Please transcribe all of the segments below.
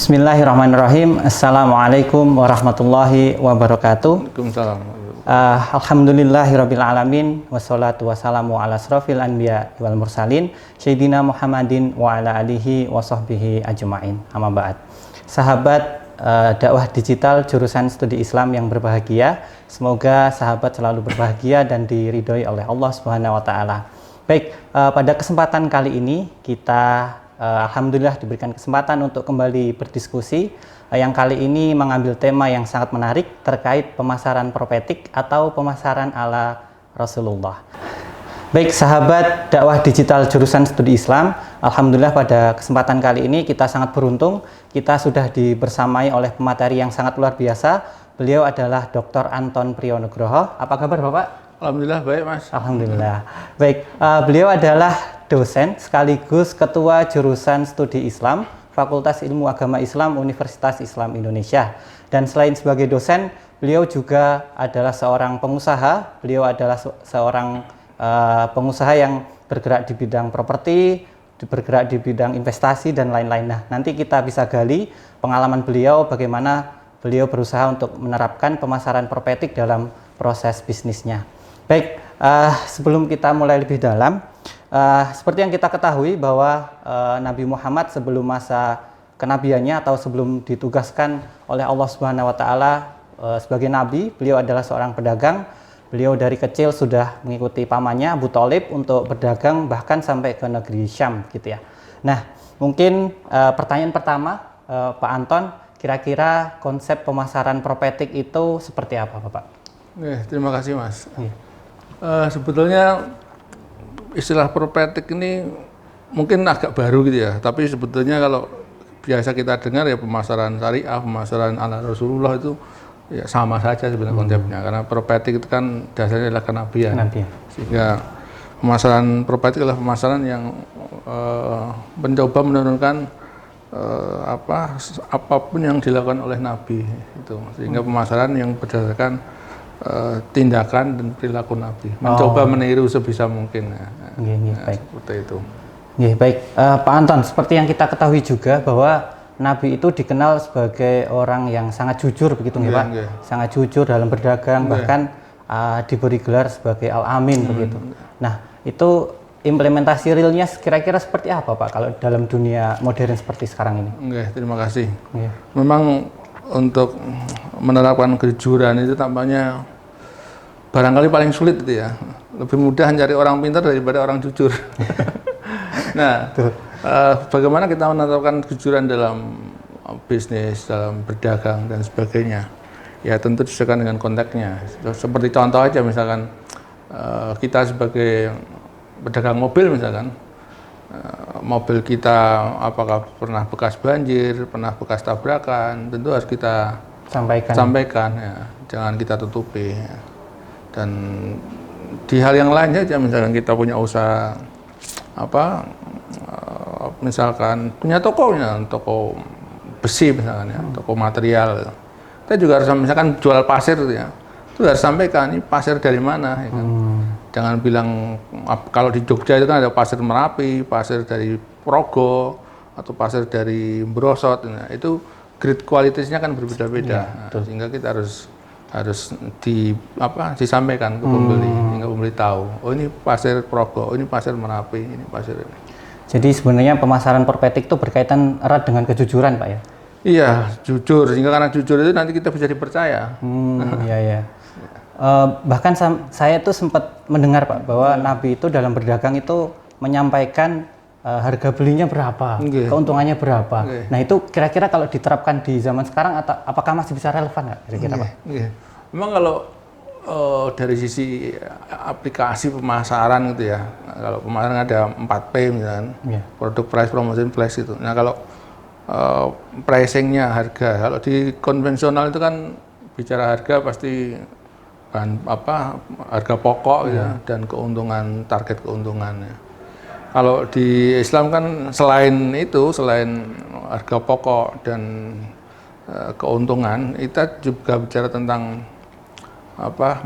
Bismillahirrahmanirrahim. Assalamualaikum warahmatullahi wabarakatuh. Waalaikumsalam. Alhamdulillahirabbil alamin wassalatu wassalamu ala asrofil anbiya wal mursalin sayyidina Muhammadin wa ala alihi wa sahbihi ajmain. Amma ba'd. Sahabat dakwah digital jurusan studi Islam yang berbahagia, semoga sahabat selalu berbahagia dan diridhoi oleh Allah Subhanahu wa taala. Baik, pada kesempatan kali ini kita alhamdulillah diberikan kesempatan untuk kembali berdiskusi yang kali ini mengambil tema yang sangat menarik terkait pemasaran prophetic atau pemasaran ala Rasulullah. Baik sahabat dakwah digital jurusan studi Islam, alhamdulillah pada kesempatan kali ini kita sangat beruntung, kita sudah dibersamai oleh pemateri yang sangat luar biasa. Beliau adalah Dr. Anton Priyonugroho. Apa kabar Bapak? Alhamdulillah baik Mas. Alhamdulillah. Baik, beliau adalah dosen sekaligus ketua jurusan studi Islam Fakultas Ilmu Agama Islam Universitas Islam Indonesia. Dan selain sebagai dosen, beliau juga adalah seorang pengusaha. Beliau adalah seorang pengusaha yang bergerak di bidang properti, bergerak di bidang investasi dan lain-lain. Nah, nanti kita bisa gali pengalaman beliau bagaimana beliau berusaha untuk menerapkan pemasaran prophetic dalam proses bisnisnya. Baik, sebelum kita mulai lebih dalam, seperti yang kita ketahui bahwa Nabi Muhammad sebelum masa kenabiannya atau sebelum ditugaskan oleh Allah Subhanahu wa taala sebagai nabi, beliau adalah seorang pedagang. Beliau dari kecil sudah mengikuti pamannya Abu Thalib untuk berdagang bahkan sampai ke negeri Syam gitu ya. Nah, mungkin pertanyaan pertama Pak Anton, kira-kira konsep pemasaran prophetic itu seperti apa, Bapak? Terima kasih Mas. Sebetulnya istilah prophetic ini mungkin agak baru gitu ya, tapi sebetulnya kalau biasa kita dengar ya pemasaran syariah, pemasaran ala Rasulullah itu ya sama saja sebenarnya konsepnya, karena prophetic itu kan dasarnya adalah kenabian. Sehingga pemasaran prophetic adalah pemasaran yang mencoba menurunkan apapun yang dilakukan oleh Nabi itu, sehingga pemasaran yang berdasarkan tindakan dan perilaku Nabi, mencoba meniru sebisa mungkin. Baik. Seperti itu. Baik, Pak Anton, seperti yang kita ketahui juga bahwa Nabi itu dikenal sebagai orang yang sangat jujur begitu nih Pak, sangat jujur dalam berdagang, bahkan diberi gelar sebagai Al-Amin begitu. Nah, itu implementasi realnya kira-kira seperti apa Pak kalau dalam dunia modern seperti sekarang ini? Terima kasih. Memang untuk menerapkan kejujuran itu tampaknya barangkali paling sulit itu ya. Lebih mudah mencari orang pintar daripada orang jujur. Nah, bagaimana kita menerapkan kejujuran dalam bisnis, dalam berdagang dan sebagainya? Ya tentu disesuaikan dengan konteksnya. Seperti contoh aja misalkan kita sebagai pedagang mobil misalkan, mobil kita apakah pernah bekas banjir, pernah bekas tabrakan, tentu harus kita sampaikan ya, jangan kita tutupi. Ya. Dan di hal yang lain saja, misalkan kita punya usaha misalkan punya toko besi misalkan ya, toko material, kita juga harus misalkan jual pasir ya, itu harus sampaikan ini pasir dari mana ya kan. Jangan bilang kalau di Jogja itu kan ada pasir Merapi, pasir dari Progo atau pasir dari Brosot, nah, itu grade kualitasnya kan berbeda-beda, sehingga kita harus disampaikan ke pembeli, hingga pembeli tahu, oh ini pasir Progo, oh ini pasir Merapi, ini pasir ini. Jadi sebenarnya pemasaran prophetic itu berkaitan erat dengan kejujuran Pak ya? Iya, jujur, sehingga karena jujur itu nanti kita bisa dipercaya. Iya. Bahkan saya tuh sempat mendengar Pak bahwa Nabi itu dalam berdagang itu menyampaikan harga belinya berapa, keuntungannya berapa. Nah itu kira-kira kalau diterapkan di zaman sekarang apakah masih bisa relevan nggak kira-kira Pak? Memang kalau dari sisi aplikasi pemasaran gitu ya, kalau pemasaran ada 4P misalkan, produk, price, promotion, place itu. Nah kalau pricingnya harga, kalau di konvensional itu kan bicara harga pasti harga pokok ya, dan keuntungan, target keuntungannya. Kalau di Islam kan selain harga pokok dan keuntungan, kita juga bicara tentang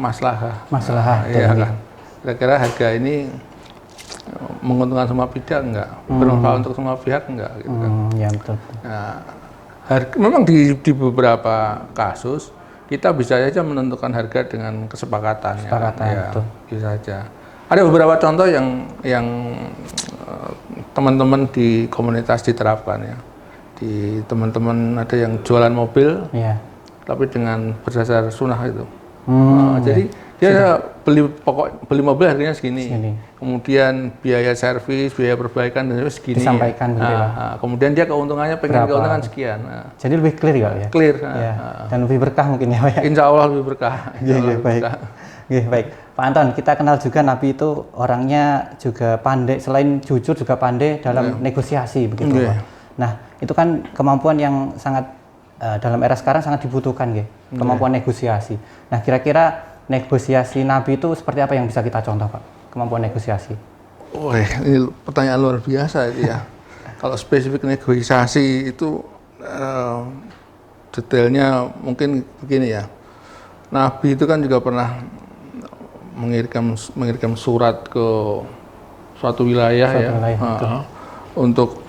maslahah. Iya kan. Kira-kira harga ini menguntungkan semua pihak enggak? Bermanfaat untuk semua pihak enggak gitu kan. Ya betul. Nah, Memang di beberapa kasus kita bisa saja menentukan harga dengan kesepakatan. Kesepakatan, ya, betul. bisa saja. Ada beberapa contoh yang teman-teman di komunitas diterapkan ya. Di teman-teman ada yang jualan mobil, Iya. tapi dengan berdasar sunnah itu. Jadi ya. dia beli mobil harganya segini. Kemudian biaya servis, biaya perbaikan dan segini. Disampaikan gitu ya. Kemudian dia keuntungannya pengen Berapa? keuntungan sekian. Jadi lebih clear ya? Clear. Ya. Dan lebih berkah mungkin ya Pak ya? Insya Allah lebih berkah. Iya, baik. Oke, baik. Pak Anton, kita kenal juga Nabi itu orangnya juga pandai, selain jujur juga pandai dalam negosiasi begitu Pak. Nah, itu kan kemampuan yang sangat dalam era sekarang sangat dibutuhkan kemampuan negosiasi. Nah, kira-kira negosiasi Nabi itu seperti apa yang bisa kita contoh Pak? Kemampuan negosiasi. Wah, ini pertanyaan luar biasa itu ya. Kalau spesifik negosiasi itu detailnya mungkin begini ya. Nabi itu kan juga pernah mengirimkan surat ke suatu wilayah untuk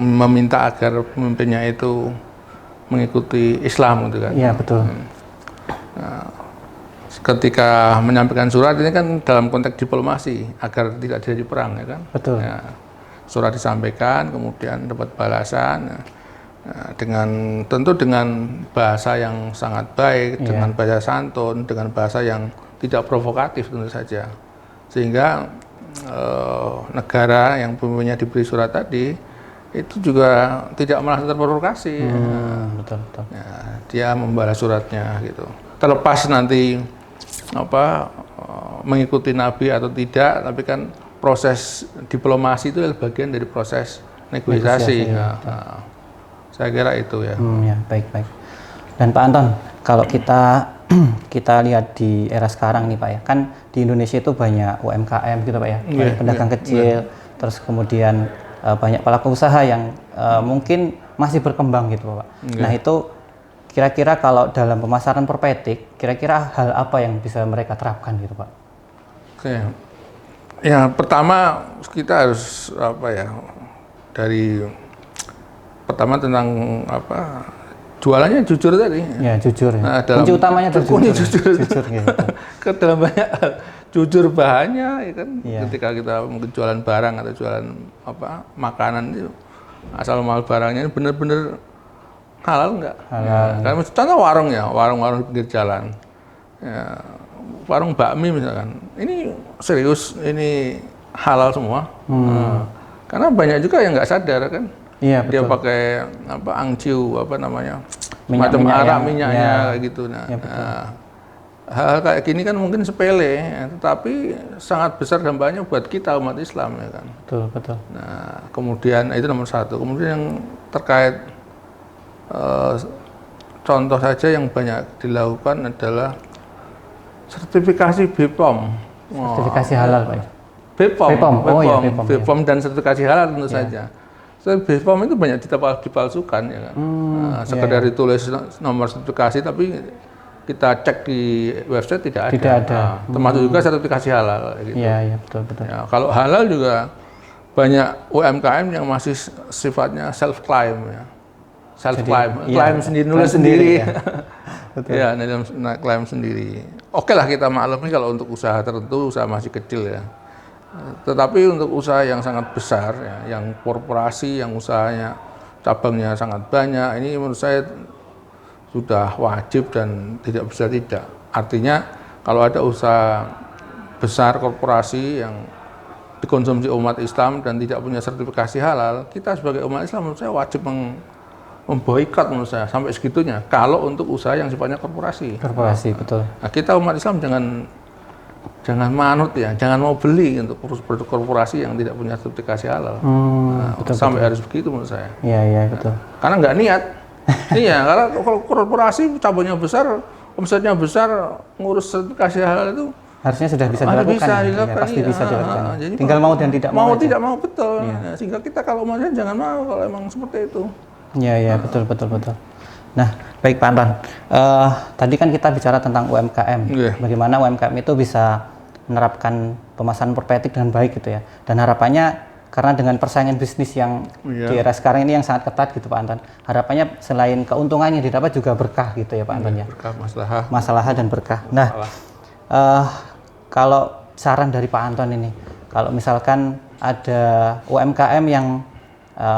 meminta agar pemimpinnya itu mengikuti Islam gitu kan. Iya, betul. Nah, ketika menyampaikan surat ini kan dalam konteks diplomasi agar tidak terjadi perang ya kan. Betul. Ya, surat disampaikan kemudian dapat balasan. Tentu dengan bahasa yang sangat baik, dengan bahasa santun, dengan bahasa yang tidak provokatif tentu saja, sehingga negara yang pemimpinnya diberi surat tadi itu juga tidak merasa terprovokasi. Betul. Ya, dia membalas suratnya gitu. Terlepas nanti mengikuti Nabi atau tidak, tapi kan proses diplomasi itu adalah bagian dari proses negosiasi. Saya kira itu ya. Ya, baik. Dan Pak Anton, kalau kita lihat di era sekarang nih Pak ya, kan di Indonesia itu banyak UMKM gitu Pak ya, banyak pedagang kecil, terus kemudian banyak pelaku usaha yang mungkin masih berkembang gitu Pak. Nah itu kira-kira kalau dalam pemasaran perpetik, kira-kira hal apa yang bisa mereka terapkan gitu Pak? Oke. Ya pertama kita harus pertama tentang jualannya jujur tadi. Ya jujur. Nah, kunci utamanya kunci jujur. Gitu. Dalam banyak jujur bahannya, ya kan. Ketika kita mungkin jualan barang atau jualan makanan itu, asal mahal barangnya ini benar-benar halal nggak? Halal. Karena contoh warung ya, warung-warung di pinggir jalan, ya, warung bakmi misalkan, ini serius, ini halal semua. Karena banyak juga yang nggak sadar kan. Iya, dia betul. pakai angciu macam arak minyaknya kayak gitu. Hal kayak gini kan mungkin sepele, tetapi sangat besar dampaknya buat kita umat Islam ya kan. Betul. Nah kemudian itu nomor satu. Kemudian yang terkait contoh saja yang banyak dilakukan adalah sertifikasi BPOM. Sertifikasi halal Pak. BPOM. BPOM Dan sertifikasi halal tentu saja. BPOM itu banyak dipalsukan ya kan. Sekedar ditulis nomor sertifikasi tapi kita cek di website tidak ada. Termasuk juga sertifikasi halal gitu. Iya, betul. Ya, kalau halal juga banyak UMKM yang masih sifatnya self claim ya. Klaim sendiri, nulis sendiri. Ya, klaim sendiri. Oke lah kita maklumi kalau untuk usaha tertentu, usaha masih kecil ya. Tetapi untuk usaha yang sangat besar, ya, yang korporasi, yang usahanya cabangnya sangat banyak, ini menurut saya sudah wajib dan tidak bisa tidak. Artinya kalau ada usaha besar korporasi yang dikonsumsi umat Islam dan tidak punya sertifikasi halal, kita sebagai umat Islam menurut saya wajib memboikot menurut saya sampai segitunya. Kalau untuk usaha yang sifatnya korporasi. Betul. Nah, kita umat Islam jangan manut ya, jangan mau beli untuk produk korporasi yang tidak punya sertifikasi halal. Sampai harus begitu menurut saya. Iya, betul. Karena nggak niat. Iya, karena kalau korporasi cabangnya besar, omsetnya besar, ngurus sertifikasi halal itu harusnya sudah bisa dilakukan. Pasti bisa dilakukan. Jadi tinggal mau dan tidak mau. Tidak mau betul. Ya, sehingga kita kalau mau jangan mau kalau emang seperti itu. Iya, betul. Nah, baik Pak Anton. Tadi kan kita bicara tentang UMKM. Bagaimana UMKM itu bisa menerapkan pemasaran perpetik dengan baik gitu ya. Dan harapannya karena dengan persaingan bisnis yang di era sekarang ini yang sangat ketat gitu Pak Anton. Harapannya selain keuntungan yang didapat juga berkah gitu ya Pak Anton ya. Berkah, masalah dan berkah. Nah, kalau saran dari Pak Anton ini, kalau misalkan ada UMKM yang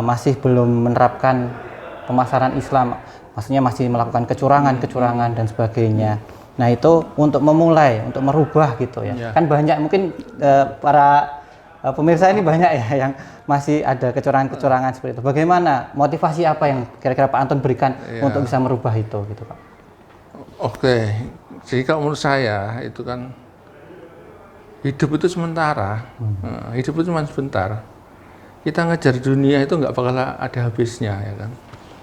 masih belum menerapkan pemasaran Islam, maksudnya masih melakukan kecurangan dan sebagainya. Nah, itu untuk memulai, untuk merubah gitu ya. Kan banyak mungkin para pemirsa ini banyak ya yang masih ada kecurangan-kecurangan seperti itu. Bagaimana motivasi apa yang kira-kira Pak Anton berikan untuk bisa merubah itu gitu Pak? Oke, jadi kalau menurut saya itu kan hidup itu sementara, hidup itu cuma sebentar. Kita ngejar dunia itu nggak bakal ada habisnya ya kan,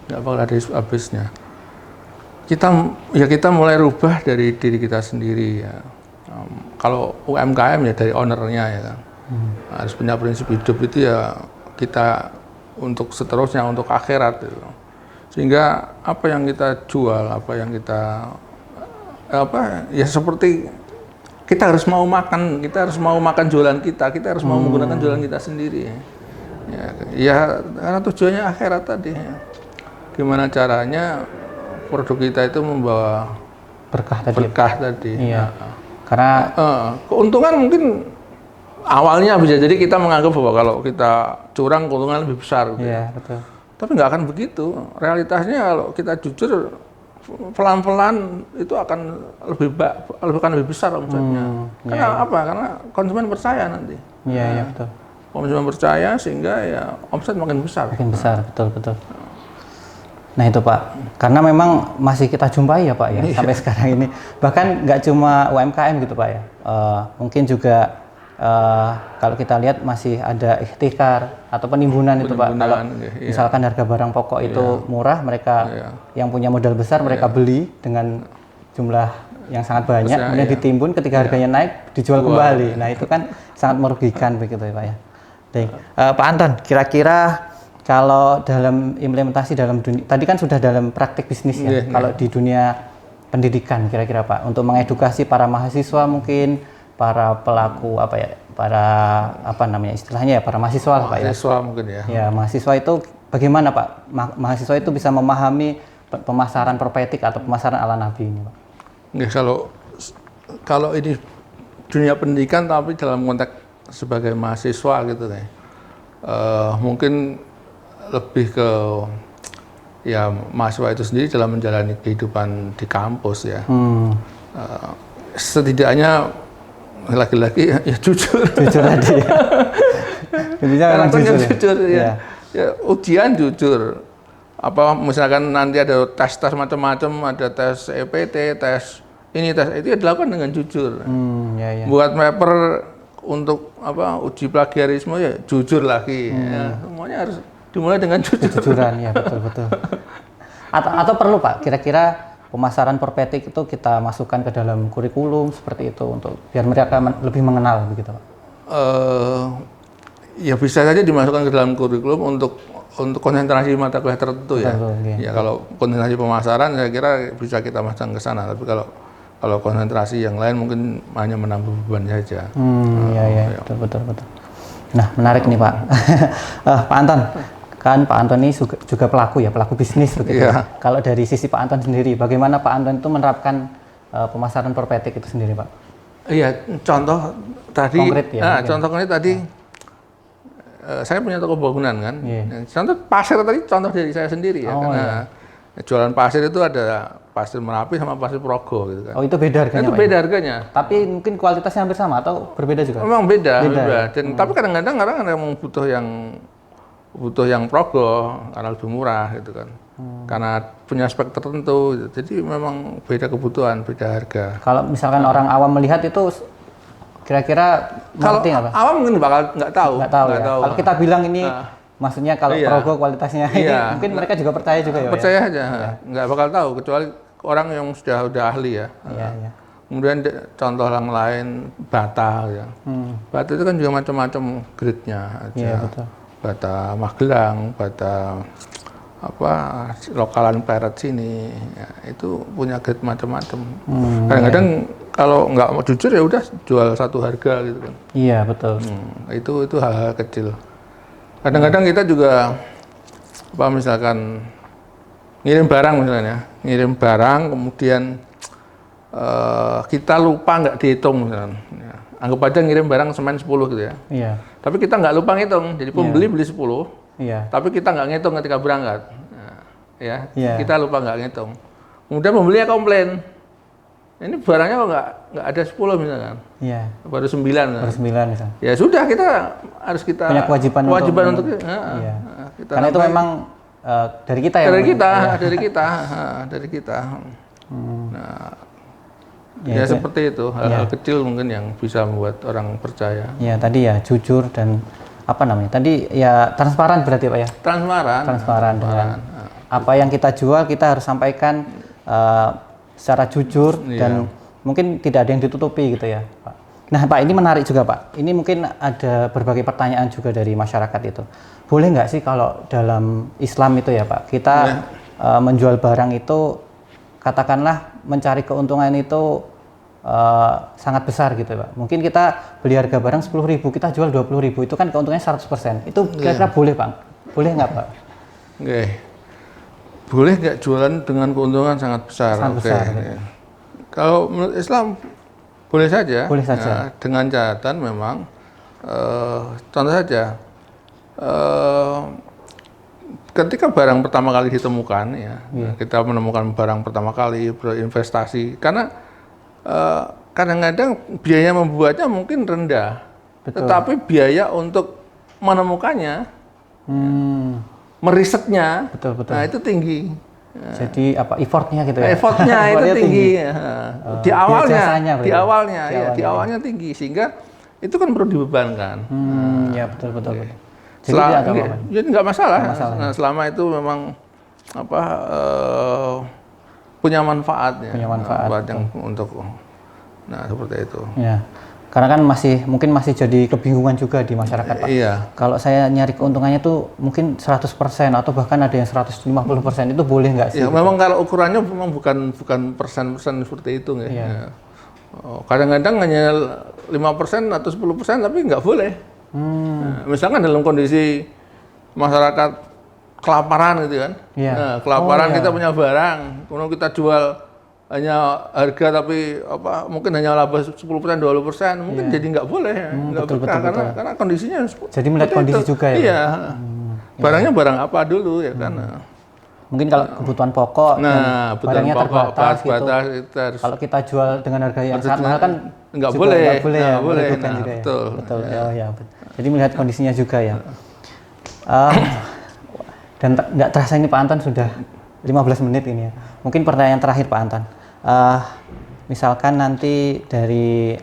nggak bakal ada habisnya. Kita mulai rubah dari diri kita sendiri ya. Kalau UMKM ya dari ownernya ya kan. Harus punya prinsip hidup itu ya kita untuk seterusnya, untuk akhirat gitu. Sehingga apa yang kita jual, apa yang kita ya seperti kita harus mau makan jualan kita harus mau menggunakan jualan kita sendiri. Ya karena tujuannya akhirat tadi. Gimana caranya produk kita itu membawa berkah tadi. Iya. Karena keuntungan mungkin awalnya bisa jadi kita menganggap bahwa kalau kita curang keuntungan lebih besar. Gitu. Iya, betul. Tapi nggak akan begitu. Realitasnya kalau kita jujur pelan-pelan itu akan lebih besar omsetnya. Karena apa? Karena konsumen percaya nanti. Iya, betul. Konsumen percaya sehingga ya omset makin besar. Makin besar, betul. Nah itu Pak, karena memang masih kita jumpai ya Pak ya sampai sekarang ini. Bahkan nggak cuma UMKM gitu Pak ya. Mungkin juga kalau kita lihat masih ada ihtikar atau penimbunan itu Pak. Kalau misalkan harga barang pokok itu murah, mereka yang punya modal besar mereka beli dengan jumlah yang sangat banyak, kemudian ditimbun ketika harganya naik dijual kembali. Nah itu kan sangat merugikan begitu ya Pak ya. Pak Anton, kira-kira kalau dalam implementasi dalam dunia, tadi kan sudah dalam praktik bisnis ya. Kalau di dunia pendidikan kira-kira Pak, untuk mengedukasi para mahasiswa mungkin, para pelaku istilahnya ya, para mahasiswa lah Pak ya. Mahasiswa mungkin ya. Ya, mahasiswa itu bagaimana Pak? Mahasiswa itu bisa memahami pemasaran prophetik atau pemasaran ala Nabi ini Pak? Ya, kalau ini dunia pendidikan tapi dalam konteks sebagai mahasiswa gitu nih. Mungkin lebih ke ya mahasiswa itu sendiri dalam menjalani kehidupan di kampus ya. Setidaknya laki-laki ya jujur tadi. Intinya memang jujur ya. Ya, ujian jujur. Apa misalkan nanti ada tes macam-macam, ada tes EPT, tes ini tes itu ya dilakukan dengan jujur. Buat paper untuk uji plagiarisme ya jujur lagi. Ya, semuanya harus dimulai dengan kejujuran ya, betul. Atau perlu Pak, kira-kira pemasaran prophetik itu kita masukkan ke dalam kurikulum seperti itu untuk biar mereka lebih mengenal begitu Pak? Ya bisa saja dimasukkan ke dalam kurikulum untuk konsentrasi mata kuliah tertentu ya. Ya kalau konsentrasi pemasaran saya kira bisa kita masukkan ke sana. Tapi kalau konsentrasi yang lain mungkin hanya menambah beban saja. Betul. Nah menarik nih Pak. Pak Anton. Kan Pak Anton ini juga pelaku bisnis begitu. Kalau dari sisi Pak Anton sendiri, bagaimana Pak Anton itu menerapkan pemasaran prophetik itu sendiri, Pak? Iya, contoh tadi. Konkret ya. Contoh konkret tadi, saya punya toko bangunan kan. Contoh pasir tadi, contoh dari saya sendiri ya. Jualan pasir itu ada pasir Merapi sama pasir Progo gitu kan. Oh itu beda harganya? Itu beda harganya. Tapi mungkin kualitasnya hampir sama atau berbeda juga? Memang beda. Dan tapi kadang-kadang orang ada yang butuh yang Progo karena lebih murah gitu kan. Karena punya spek tertentu gitu. Jadi memang beda kebutuhan, beda harga. Kalau misalkan orang awam melihat itu kira-kira ngerti nggak Pak? Awam mungkin bakal nggak tahu. Kalau kita bilang ini maksudnya kalau Progo kualitasnya ini mungkin mereka juga percaya juga ya? Percaya aja, nggak bakal tahu kecuali orang yang sudah ahli ya. Kemudian contoh yang lain bata ya. Bata itu kan juga macam-macam grade-nya aja. Betul. Bata Magelang, bata lokalan Peret sini, ya, itu punya grade macam-macam. Kadang-kadang kalau nggak mau jujur ya udah jual satu harga gitu kan. Iya betul. Itu hal-hal kecil. Kadang-kadang kita juga apa misalkan ngirim barang kemudian kita lupa nggak dihitung misalkan. Ya. Anggap aja ngirim barang semen 10 gitu ya. Iya. Tapi kita nggak lupa ngitung. Jadi pembeli beli 10. Iya. Tapi kita nggak ngitung ketika berangkat. Nah, ya. Iya. Kita lupa nggak ngitung. Kemudian pembelinya komplain. Ini barangnya kok nggak ada 10 misalkan. Iya. Baru 9. Baru 9 misalnya. Ya sudah kita harus punya kewajiban untuk iya. Kita karena itu memang dari kita ya. Dari kita. Nah, ya seperti itu, hal-hal kecil mungkin yang bisa membuat orang percaya. Ya tadi ya jujur dan apa namanya? Tadi ya transparan berarti Pak ya? Transparan dengan apa yang kita jual kita harus sampaikan secara jujur dan mungkin tidak ada yang ditutupi gitu ya Pak. Nah Pak, ini menarik juga Pak. Ini mungkin ada berbagai pertanyaan juga dari masyarakat itu. Boleh nggak sih kalau dalam Islam itu ya Pak, kita menjual barang itu katakanlah mencari keuntungan itu sangat besar gitu Pak. Mungkin kita beli harga barang 10.000, kita jual 20.000, itu kan keuntungannya 100%. Itu kira-kira boleh Pak? Boleh nggak Pak? Oke. Boleh nggak jualan dengan keuntungan sangat besar? Sangat besar. Gitu. Kalau menurut Islam boleh saja. Boleh saja. Ya, dengan catatan memang contoh saja ketika barang pertama kali ditemukan ya, kita menemukan barang pertama kali berinvestasi karena kadang-kadang biaya membuatnya mungkin rendah. Betul. Tetapi biaya untuk menemukannya merisetnya, betul. Nah itu tinggi. Jadi apa effortnya gitu ya? Effortnya itu tinggi. Di awalnya tinggi sehingga itu kan perlu dibebankan. Ya betul. Jadi nggak masalah. Nah, selama itu memang apa punya manfaatnya. Manfaat yang untuk seperti itu. Ya. Karena kan mungkin masih jadi kebingungan juga di masyarakat Pak. Iya. Kalau saya nyari keuntungannya tuh mungkin 100% atau bahkan ada yang 150%, itu boleh nggak sih? Ya, memang kalau ukurannya memang bukan persen-persen seperti itu ya. Iya. Kadang-kadang hanya 5% atau 10% tapi nggak boleh. Nah, misalkan dalam kondisi masyarakat kelaparan gitu kan. Iya. Nah, kelaparan kita punya barang, kemudian kita jual hanya harga tapi mungkin hanya laba 10% 20% mungkin jadi nggak boleh betul. Karena kondisinya jadi melihat kondisi itu juga ya. Iya. Barangnya barang apa dulu ya kan. Mungkin kalau kebutuhan pokok barangnya terbatas gitu. Kalau kita jual dengan harga yang sangat mahal kan nggak boleh. Betul. Jadi melihat kondisinya juga ya. Dan nggak terasa ini Pak Anton sudah 15 menit ini ya. Mungkin pertanyaan terakhir Pak Anton. Misalkan nanti dari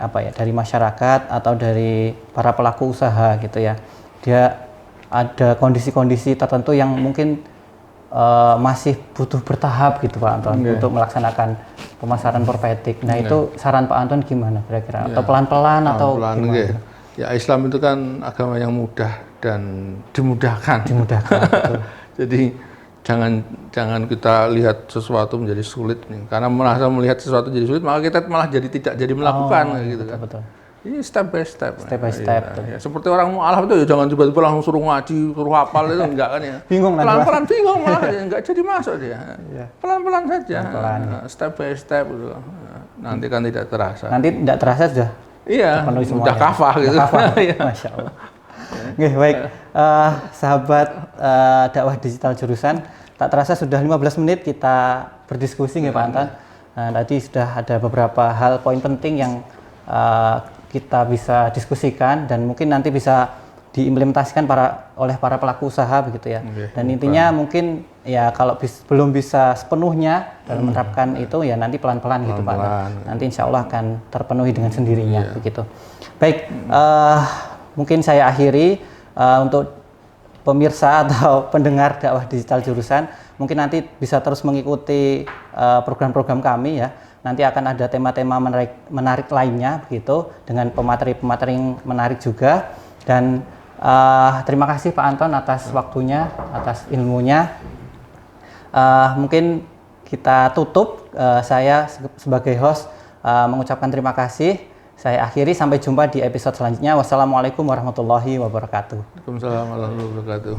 masyarakat atau dari para pelaku usaha gitu ya, dia ada kondisi-kondisi tertentu yang mungkin masih butuh bertahap gitu Pak Anton untuk melaksanakan pemasaran prophetic. Nah itu saran Pak Anton gimana kira-kira? Atau pelan-pelan atau gimana? Ya Islam itu kan agama yang mudah dan dimudahkan. Betul. Jadi jangan kita lihat sesuatu menjadi sulit nih. Karena merasa melihat sesuatu jadi sulit, maka kita malah tidak jadi melakukan gitu kan. Betul. Ini step by step. Ya, seperti orang mualaf itu ya jangan tiba-tiba langsung suruh ngaji, suruh hafal itu enggak kan ya. Bingung pelan-pelan bingung malah enggak jadi masuk dia. Pelan-pelan saja. Step by step gitu. Nanti kan tidak terasa. Nanti tidak terasa sudah. Iya. Udah kafah gitu. Masya Allah. Oke, baik. Sahabat dakwah digital jurusan, tak terasa sudah 15 menit kita berdiskusi nggih Pak Anton. Tadi sudah ada beberapa hal poin penting yang kita bisa diskusikan dan mungkin nanti bisa diimplementasikan oleh para pelaku usaha begitu ya. Dan intinya mungkin ya kalau belum bisa sepenuhnya dalam menerapkan itu ya nanti pelan-pelan gitu Pak Anton. Nanti insya Allah akan terpenuhi dengan sendirinya begitu. Baik, mungkin saya akhiri untuk pemirsa atau pendengar dakwah digital jurusan, mungkin nanti bisa terus mengikuti program-program kami ya. Nanti akan ada tema-tema menarik lainnya begitu dengan pemateri-pemateri yang menarik juga. Dan terima kasih Pak Anton atas waktunya, atas ilmunya. Mungkin kita tutup. Saya sebagai host mengucapkan terima kasih. Saya akhiri, sampai jumpa di episode selanjutnya. Wassalamualaikum warahmatullahi wabarakatuh. Waalaikumsalam warahmatullahi wabarakatuh.